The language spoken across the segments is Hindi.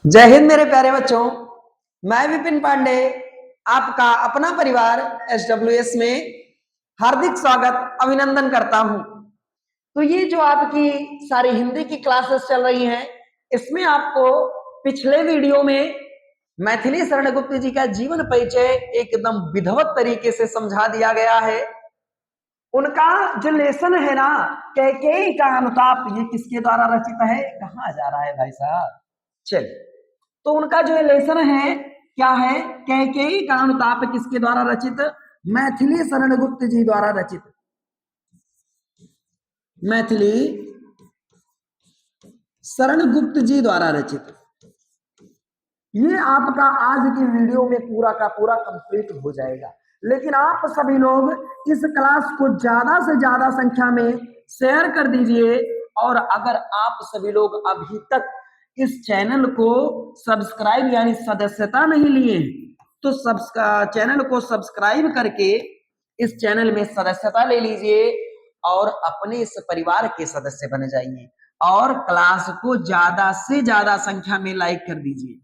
जय हिंद मेरे प्यारे बच्चों। मैं विपिन पांडे आपका अपना परिवार SWS में हार्दिक स्वागत अभिनंदन करता हूं। तो ये जो आपकी सारी हिंदी की क्लासेस चल रही हैं, इसमें आपको पिछले वीडियो में मैथिली शरण गुप्त जी का जीवन परिचय एकदम विधिवत तरीके से समझा दिया गया है। उनका जो लेसन है ना, कैकेयी का अनुताप, ये किसके द्वारा रचित है? कहाँ जा रहा है भाई साहब? चलिए, तो उनका जो लेसन है क्या है? कैकेयी का अनुताप किसके द्वारा रचित? मैथिली शरण गुप्त जी द्वारा रचित। मैथिली शरण गुप्त जी द्वारा रचित। ये आपका आज की वीडियो में पूरा का पूरा कंप्लीट हो जाएगा, लेकिन आप सभी लोग इस क्लास को ज्यादा से ज्यादा संख्या में शेयर कर दीजिए। और अगर आप सभी लोग अभी तक इस चैनल को सब्सक्राइब यानी सदस्यता नहीं लिए तो चैनल को सब्सक्राइब करके इस चैनल में सदस्यता ले लीजिए और अपने इस परिवार के सदस्य बन जाइए और क्लास को ज्यादा से ज्यादा संख्या में लाइक कर दीजिए।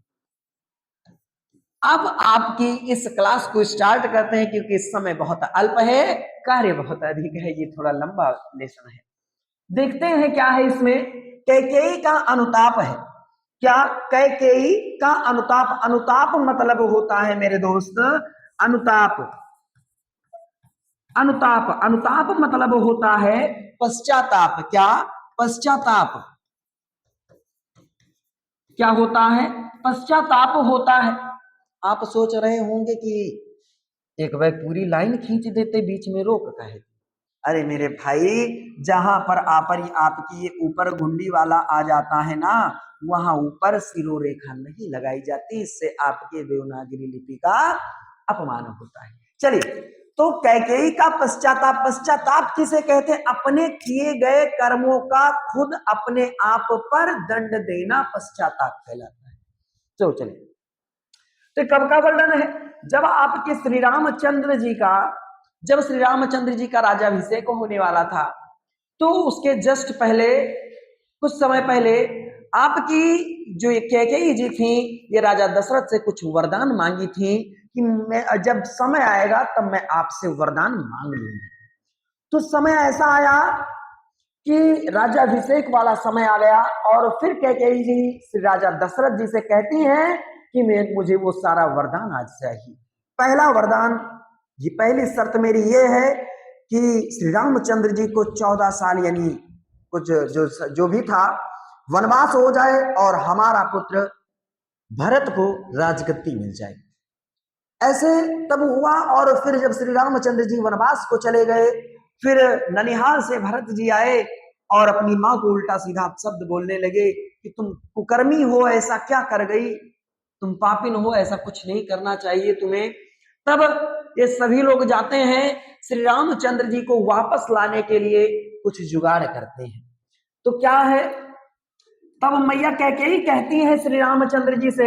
अब आपकी इस क्लास को स्टार्ट करते हैं, क्योंकि इस समय बहुत अल्प है, कार्य बहुत अधिक है, ये थोड़ा लंबा लेसन है। देखते हैं क्या है इसमें। कैकेयी का अनुताप है। क्या? कैकेयी का अनुताप। अनुताप मतलब होता है मेरे दोस्त अनुताप। अनुताप अनुताप मतलब होता है पश्चाताप। क्या? पश्चाताप। क्या होता है? पश्चाताप होता है। आप सोच रहे होंगे कि एक भाई पूरी लाइन खींच देते, बीच में रोक कहे। अरे मेरे भाई, जहां पर आपकी ये ऊपर गुंडी वाला आ जाता है ना, वहां ऊपर सिरोरेखा नहीं लगाई जाती, इससे आपके देवनागरी लिपि का अपमान होता है। चलिए, तो कैकेयी का पश्चाताप। पश्चाताप किसे कहते हैं? अपने किए गए कर्मों का खुद अपने आप पर दंड देना पश्चाताप कहलाता है। चलो चलिए, तो कब का वर्णन है? जब आपके श्री रामचंद्र जी का राज्याभिषेक होने वाला था, तो उसके जस्ट पहले, कुछ समय पहले, आपकी जो ये कैकेयी जी थी, ये राजा दशरथ से कुछ वरदान मांगी थी कि मैं जब समय आएगा तब मैं आपसे वरदान मांग लूंगी। तो समय ऐसा आया कि राज्याभिषेक वाला समय आ गया और फिर कैकेयी जी श्री राजा दशरथ जी से कहती हैं कि मुझे वो सारा वरदान आज चाहिए। पहला वरदान, ये पहली शर्त मेरी ये है कि श्री रामचंद्र जी को 14 साल यानी कुछ जो भी था वनवास हो जाए और हमारा पुत्र भरत को राजगद्दी मिल जाए। ऐसे तब हुआ। और फिर जब श्री रामचंद्र जी वनवास को चले गए, फिर ननिहाल से भरत जी आए और अपनी माँ को उल्टा सीधा शब्द बोलने लगे कि तुम कुकर्मी हो, ऐसा क्या कर गई, तुम पापिन हो, ऐसा कुछ नहीं करना चाहिए तुम्हें। तब ये सभी लोग जाते हैं श्री रामचंद्र जी को वापस लाने के लिए कुछ जुगाड़ करते हैं। तो क्या है, तब मैया कैकेयी कहती है श्री रामचंद्र जी से,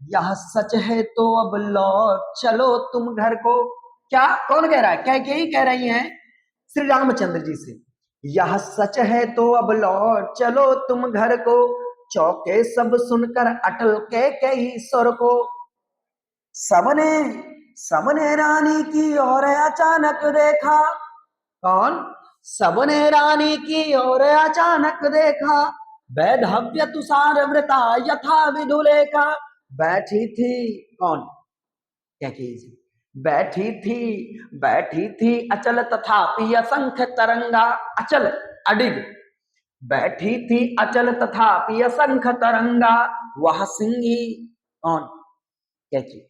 यह सच है तो अब लौट चलो तुम घर को। क्या? कौन कह रहा है? कैकेयी कह रही हैं श्री रामचंद्र जी से, यह सच है तो अब लौट चलो तुम घर को। चौके सब सुनकर अटल कैकेयी स्वर को। सबने रानी की ओर अचानक देखा। कौन? सबने रानी की ओर अचानक देखा, वैधव्य तुषार व्रता यथा विधुलेखा। बैठी थी कौन? कैकेयी जी। बैठी थी अचल तथापि असंख्य तरंगा। अचल, अडिग। बैठी थी अचल तथापि असंख्य तरंगा। वह सिंही। कौन? कैकेयी।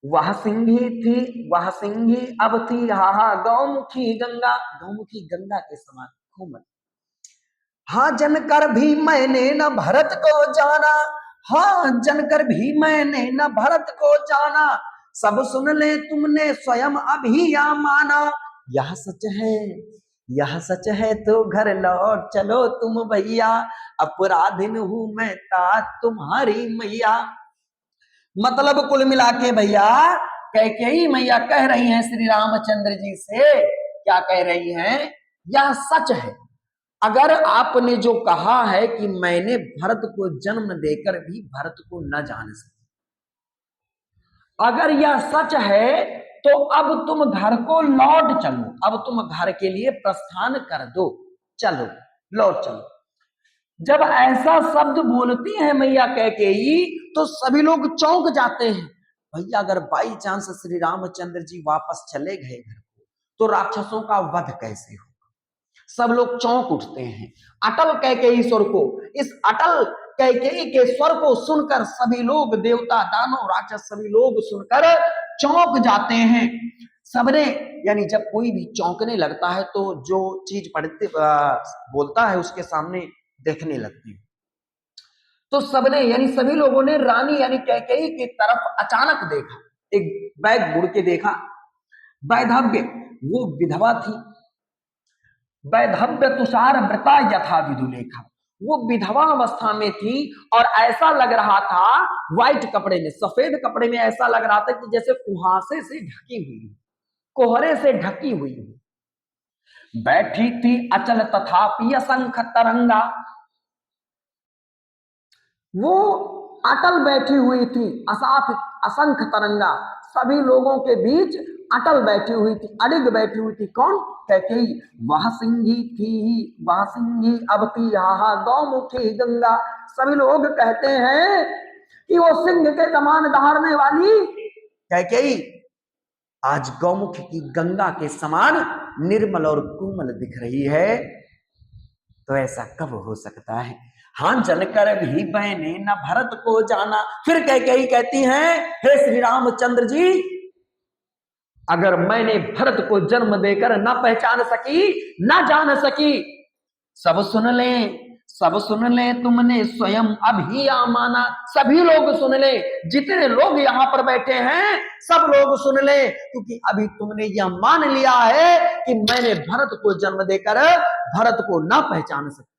वह सिंही अब थी हाहा गौमुखी गंगा। गौमुखी गंगा के समान कोमल। हाँ जनकर भी मैंने न भरत को जाना। हाँ जनकर भी मैंने न भरत को जाना। सब सुन ले तुमने स्वयं अभी या माना। यह सच है तो घर लौट चलो तुम भैया। अपराधिन हूं मैं तात तुम्हारी मैया। मतलब कुल मिला के भैया, कैकेयी मैया कह रही हैं श्री रामचंद्र जी से, क्या कह रही हैं? यह सच है, अगर आपने जो कहा है कि मैंने भरत को जन्म देकर भी भरत को न जान सकी, अगर यह सच है तो अब तुम घर को लौट चलो, अब तुम घर के लिए प्रस्थान कर दो, चलो लौट चलो। जब ऐसा शब्द बोलती है मैया कैकेयी तो सभी लोग चौंक जाते हैं। भैया अगर बाई चांस श्री रामचंद्र जी वापस चले गए घर को तो राक्षसों का वध कैसे हो? सब लोग चौंक उठते हैं। अटल कैकेयी स्वर को, इस अटल कैकेयी के स्वर को सुनकर सभी लोग, देवता दानव राक्षस सभी लोग सुनकर चौंक जाते हैं। सबने, यानी जब कोई भी चौंकने लगता है तो जो चीज पढ़ते बोलता है उसके सामने देखने लगती है। तो सबने, यानी सभी लोगों ने रानी यानी कैकेयी की तरफ अचानक देखा, एक बैग मुड़ के देखा। वैधव्य, वो विधवा थी, वैधव्य तुषार व्रता यथा विदुलेखा, वो विधवा अवस्था में थी और ऐसा लग रहा था, व्हाइट कपड़े में, सफेद कपड़े में ऐसा लग रहा था कि जैसे कुहासे से ढकी हुई, कोहरे से ढकी हुई। बैठी थी अचल तथापि असंख तरंगा, वो अटल बैठी हुई थी, असंख्य तरंगा, सभी लोगों के बीच अटल बैठी हुई थी, अडिग बैठी हुई थी। कौन? कैकेयी। वह सिंही थी, वह सिंही अवती हा गौमुखी गंगा, सभी लोग कहते हैं कि वो सिंह के समान दहाड़ने वाली कैकेयी आज गौमुख की गंगा के समान निर्मल और कोमल दिख रही है। तो ऐसा कब हो सकता है? हाँ, जनकर भी बहने न भरत को जाना। फिर कैकेयी कहती हैं, हे श्री रामचंद्र जी, अगर मैंने भरत को जन्म देकर न पहचान सकी, न जान सकी, सब सुन ले, सब सुन ले, तुमने स्वयं अभी माना। सभी लोग सुन ले, जितने लोग यहां पर बैठे हैं सब लोग सुन ले, क्योंकि अभी तुमने यह मान लिया है कि मैंने भरत को जन्म देकर भरत को न पहचान सकी,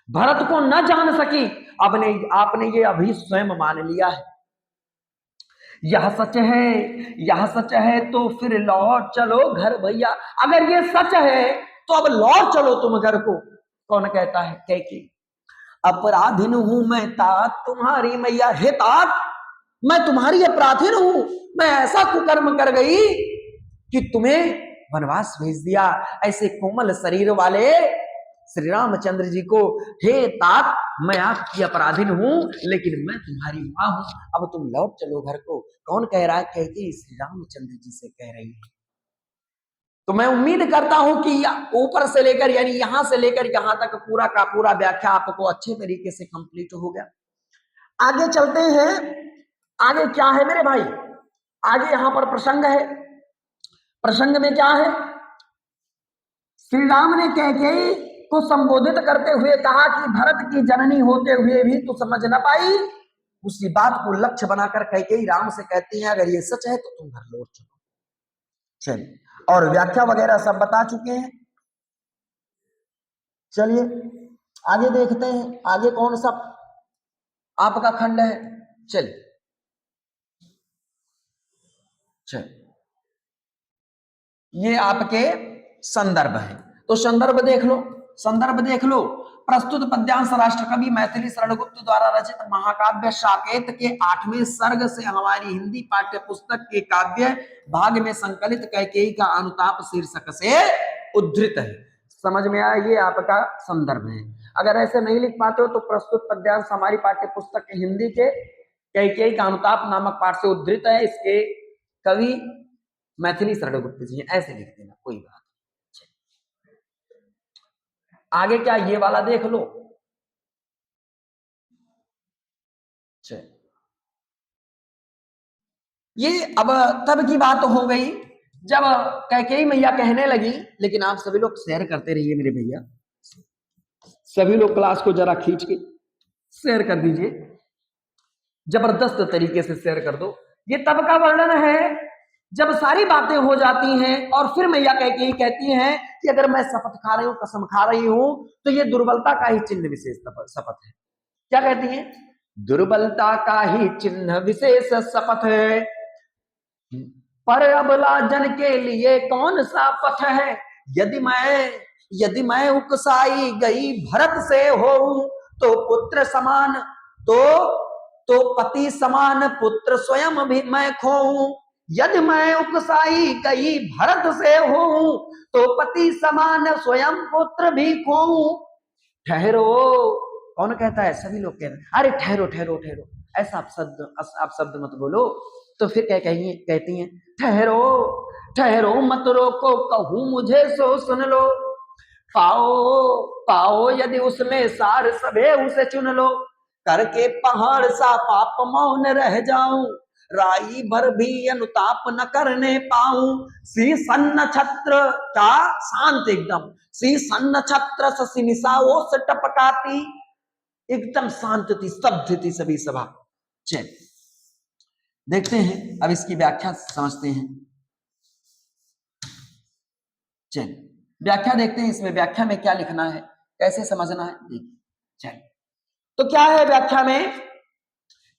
भरत को न जान सकी। आपने ये अभी स्वयं मान लिया है। यह सच है, यह सच है तो फिर लौट चलो घर भैया। अगर ये सच है तो अब लौट चलो तुम घर को। कौन कहता है? कैकेयी। अपराधिन हूं मैं तात तुम्हारी मैया। हे तात, मैं तुम्हारी अपराधिन हूं, मैं ऐसा कुकर्म कर गई कि तुम्हें वनवास भेज दिया। ऐसे कोमल शरीर वाले श्री रामचंद्र जी को, हे तात, मैं आपकी अपराधिन हूं लेकिन मैं तुम्हारी मां हूं, अब तुम लौट चलो घर को। कौन कह रहा है? कैकेयी श्री रामचंद्र जी से कह रही है। तो मैं उम्मीद करता हूं कि ऊपर से लेकर, यानी यहां से लेकर यहां तक पूरा का पूरा व्याख्या आपको अच्छे तरीके से कंप्लीट हो गया। आगे चलते हैं। आगे क्या है मेरे भाई? आगे यहां पर प्रसंग है। प्रसंग में क्या है? श्री राम ने कैकेयी को संबोधित करते हुए कहा कि भरत की जननी होते हुए भी तू समझ न पाई। उसी बात को लक्ष्य बनाकर कैकेयी राम से कहती है, अगर ये सच है तो तुम घर लौट चलो। चलिए, और व्याख्या वगैरह सब बता चुके हैं। चलिए आगे देखते हैं, आगे कौन सा आपका खंड है। चलिए ये आपके संदर्भ है, तो संदर्भ देख लो, संदर्भ देख लो। प्रस्तुत पद्यांश राष्ट्रकवि मैथिली शरणगुप्त द्वारा रचित महाकाव्य साकेत के 8वें सर्ग से हमारी हिंदी पाठ्य पुस्तक के काव्य भाग में संकलित कैकेयी का अनुताप शीर्षक से उद्धृत है। समझ में आया? ये आपका संदर्भ है। अगर ऐसे नहीं लिख पाते हो तो प्रस्तुत पद्यांश हमारी पाठ्य पुस्तक के हिंदी के कैकेयी का अनुताप नामक पाठ से उद्धृत है। इसके कवि मैथिली शरणगुप्त जी, ऐसे लिख देना, कोई बात। आगे क्या ये वाला देख लो। ये अब तब की बात हो गई जब कैकेयी मैया कहने लगी, लेकिन आप सभी लोग शेयर करते रहिए मेरे भैया, सभी लोग क्लास को जरा खींच के शेयर कर दीजिए, जबरदस्त तरीके से शेयर कर दो। ये तब का वर्णन है जब सारी बातें हो जाती हैं और फिर मैया कैकेयी कहती हैं कि अगर मैं शपथ खा रही हूं, कसम खा रही हूं, तो ये दुर्बलता का ही चिन्ह विशेष शपथ है। क्या कहती हैं? दुर्बलता का ही चिन्ह विशेष शपथ है, पर अबला जन के लिए कौन सा पथ है। यदि मैं यदि मैं उकसाई गई भरत से होऊं तो पुत्र समान, तो पति समान पुत्र स्वयं भी मैं खोऊं। यदि मैं उकसाई गई भरत से होऊं तो पति समान स्वयं पुत्र भी खोऊं। ठहरो, कौन कहता है? सभी लोग कह रहे हैं अरे ठहरो ठहरो ठहरो, ऐसा आप शब्द मत बोलो। तो फिर क्या कहिए, कहती हैं ठहरो ठहरो मत रोको, कहूं मुझे सो सुन लो। पाओ पाओ यदि उसमें सार सभे उसे चुन लो। करके पहाड़ सा पाप मौन रह जाऊं, राई भर भी अनुताप न करने पाऊं। सी सन्न छत्र का शांत एकदम, सी सन्न छत्र ससी निशाओ से टपकाती, एकदम शांत थी, स्तब्ध थी सभी सभा। चल देखते हैं अब इसकी व्याख्या समझते हैं। चल व्याख्या देखते हैं, इसमें व्याख्या में क्या लिखना है, कैसे समझना है, देखिए। चल तो क्या है व्याख्या में,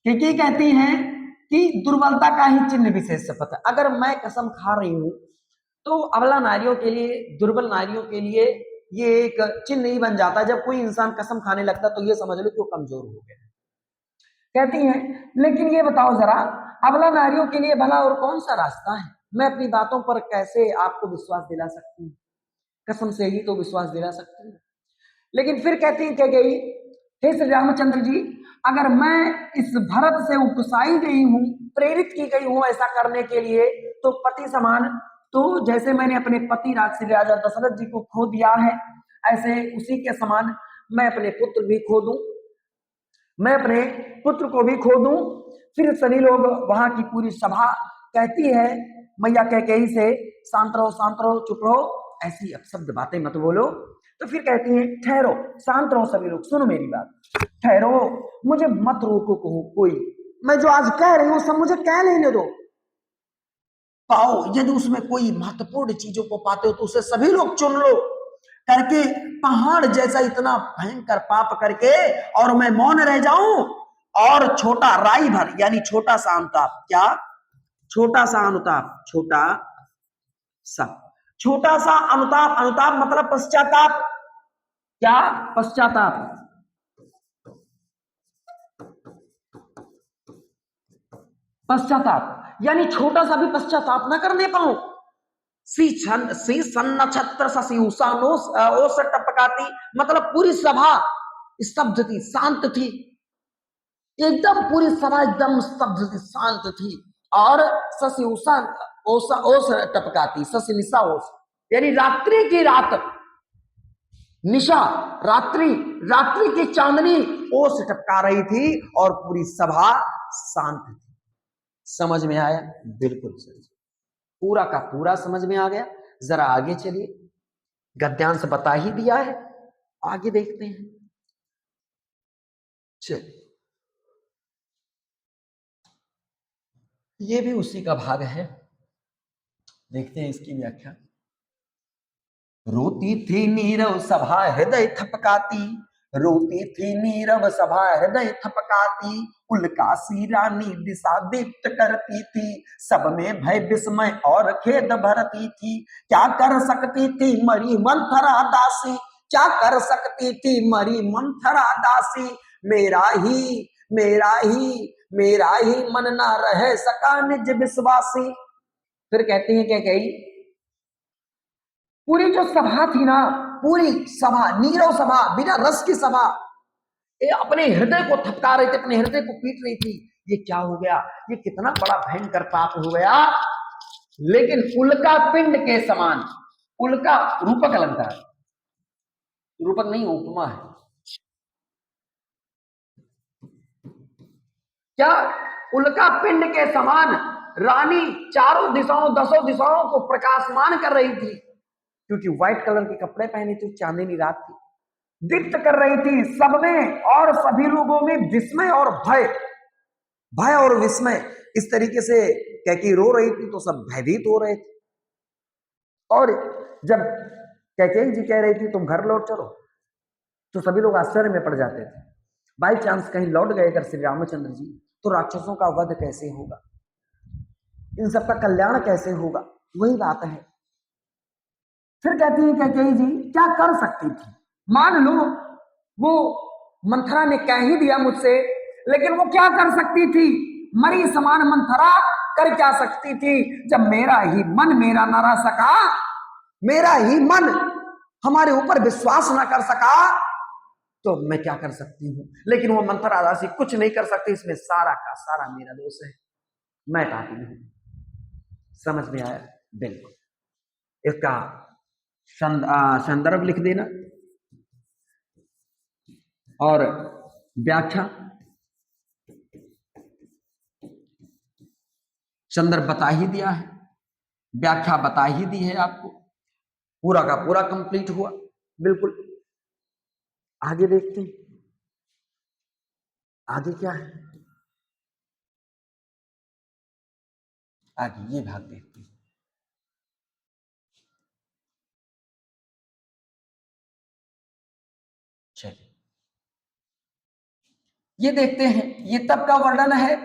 क्योंकि कहती हैं कि दुर्बलता का ही चिन्ह विशेष शपथ है। अगर मैं कसम खा रही हूं तो अबला नारियों के लिए, दुर्बल नारियों के लिए ये एक चिन्ह नहीं बन जाता। जब कोई इंसान कसम खाने लगता तो ये समझ लो कि वो कमजोर हो गया। कहती हैं लेकिन ये बताओ जरा, अबला नारियों के लिए भला और कौन सा रास्ता है? मैं अपनी बातों पर कैसे आपको विश्वास दिला सकती हूँ? कसम से ही तो विश्वास दिला सकती हूँ। लेकिन फिर कहती है, कह गई, हे श्री रामचंद्र जी, अगर मैं इस भरत से उकसाई गई हूं, प्रेरित की गई हूं ऐसा करने के लिए, तो पति समान, तो जैसे मैंने अपने पति श्री राजा दशरथ जी को खो दिया है, ऐसे उसी के समान मैं अपने पुत्र भी खो दूं, मैं अपने पुत्र को भी खो दूं। फिर सभी लोग, वहां की पूरी सभा कहती है मैया कैकेयी से, शांत रहो चुप रहो, ऐसी अपशब्द बातें मत बोलो। तो फिर कहती हैं ठहरो, शांत रहो सभी लोग, सुनो मेरी बात, ठहरो, मुझे मत रोको कोई, मैं जो आज कह रही हूं सब मुझे कह लेने दो। पाओ यदि उसमें कोई महत्वपूर्ण चीजों को पाते हो तो उसे सभी लोग चुन लो, करके पहाड़ जैसा इतना भयंकर पाप करके और मैं मौन रह जाऊं, और छोटा राई भर यानी छोटा सा अनुताप, क्या छोटा सा अनुताप, छोटा सा अनुताप, अनुताप मतलब पश्चाताप, क्या पश्चाताप, पश्चाताप यानी छोटा सा भी पश्चाताप ना करने पाऊं। सी सन्न छत्र ससी उषानो ओस टपकाती, मतलब पूरी सभा स्तब्ध थी, शांत थी, एकदम पूरी सभा एकदम स्तब्ध थी, शांत थी। और ससी उषा ओस टपकाती, ससी निशा ओस यानी रात्रि की रात, निशा रात्रि, रात्रि की चांदनी ओस टपका रही थी और पूरी सभा शांत थी। समझ में आया? बिल्कुल सही, पूरा का पूरा समझ में आ गया। जरा आगे चलिए, गद्यांश बता ही दिया है, आगे देखते हैं। चलिए, ये भी उसी का भाग है, देखते हैं इसकी व्याख्या। रोती थी नीरव सभा हृदय थपकाती, रोती थी नीरव सभा हृदय थपकाती, उल्कासी रानी दिशा दीप्त करती थी, सब में भय विस्मय और खेद भरती थी। क्या कर सकती थी मरी मंथरा दासी, क्या कर सकती थी मरी मंथरा दासी, मेरा ही मेरा ही मेरा ही मन ना रह सका निज विश्वासी। फिर कहती हैं क्या कही, पूरी जो सभा थी ना, पूरी सभा नीरव सभा, बिना रस की सभा, ये अपने हृदय को थपका रही थी, अपने हृदय को पीट रही थी। ये क्या हो गया, ये कितना बड़ा भयंकर पाप हो गया। लेकिन उल्का पिंड के समान, उल्का रूपक अलंकार, रूपक नहीं उपमा है, क्या उल्का पिंड के समान रानी चारों दिशाओं, दसों दिशाओं को प्रकाशमान कर रही थी, क्योंकि व्हाइट कलर के कपड़े पहने थे, चांदनी रात थी, दीप्त कर रही थी सब में, और सभी लोगों में विस्मय और भय, भय और विस्मय इस तरीके से कैकेयी रो रही थी तो सब भयभीत हो रहे थे। और जब कैकेयी जी कह रही थी तुम घर लौट चलो, तो सभी लोग आश्चर्य में पड़ जाते थे। बाई चांस कहीं लौट गए अगर श्री रामचंद्र जी, तो राक्षसों का वध कैसे होगा, इन सबका कल्याण कैसे होगा? वही बात है। फिर कहती है कैकेयी जी क्या कर सकती थी, मान लो वो मंथरा ने कह ही दिया मुझसे, लेकिन वो क्या कर सकती थी, मरी समान मंथरा कर क्या सकती थी, जब मेरा ही मन मेरा ना रह सका, मेरा ही मन हमारे ऊपर विश्वास ना कर सका, तो मैं क्या कर सकती हूँ। लेकिन वो मंथरा दासी कुछ नहीं कर सकती, इसमें सारा का सारा मेरा दोष है, मैं पापी हूं। समझ में आया? बिल्कुल। इसका संदर्भ लिख देना और व्याख्या। संदर्भ बता ही दिया है, व्याख्या बता ही दी है आपको, पूरा का पूरा कंप्लीट हुआ। बिल्कुल। आगे देखते हैं आगे क्या है, आगे ये भाग देखते हैं। चलिए ये देखते हैं, ये तब का वर्णन है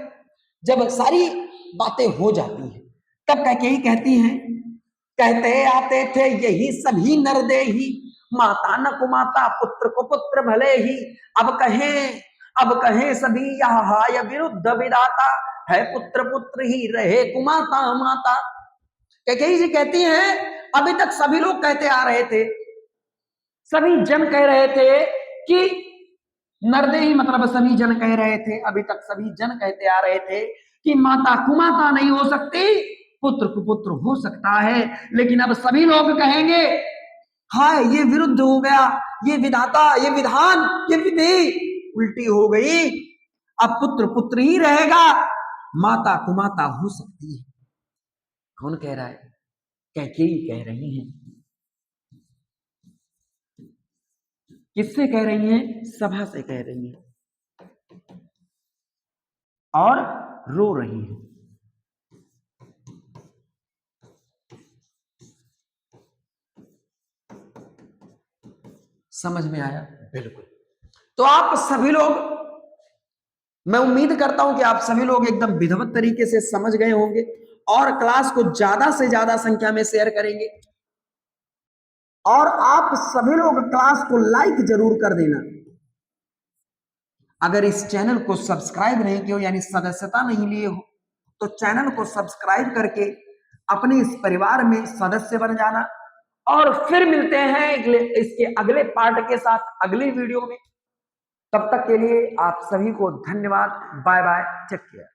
जब सारी बातें हो जाती हैं, तब कैकेयी कहती हैं, कहते आते थे यही सभी नरदेही, माता न कुमाता पुत्र को पुत्र भले ही, अब कहें सभी यह हाय विरुद्ध विधाता, है पुत्र पुत्र ही रहे कुमाता माता। कैकेयी जी कहती हैं अभी तक सभी लोग कहते आ रहे थे, सभी जन कह रहे थे कि नरदेही मतलब सभी जन कह रहे थे, अभी तक सभी जन कहते आ रहे थे कि माता कुमाता नहीं हो सकती, पुत्र कुपुत्र हो सकता है, लेकिन अब सभी लोग कहेंगे हाय ये विरुद्ध हो गया, ये विधाता, ये विधान, ये विधि उल्टी हो गई, अब पुत्र पुत्र ही रहेगा, माता कुमाता हो सकती है। कौन कह रहा है? कैकेयी कह रही हैं। किससे कह रही हैं? सभा से कह रही हैं और रो रही हैं। समझ में आया? बिल्कुल। तो आप सभी लोग, मैं उम्मीद करता हूं कि आप सभी लोग एकदम विधिवत तरीके से समझ गए होंगे और क्लास को ज्यादा से ज्यादा संख्या में शेयर करेंगे, और आप सभी लोग क्लास को लाइक जरूर कर देना। अगर इस चैनल को सब्सक्राइब नहीं किया हो, यानी सदस्यता नहीं लिए हो, तो चैनल को सब्सक्राइब करके अपने इस परिवार में सदस्य बन जाना। और फिर मिलते हैं इसके अगले पार्ट के साथ अगली वीडियो में। तब तक के लिए आप सभी को धन्यवाद। Bye bye, take care.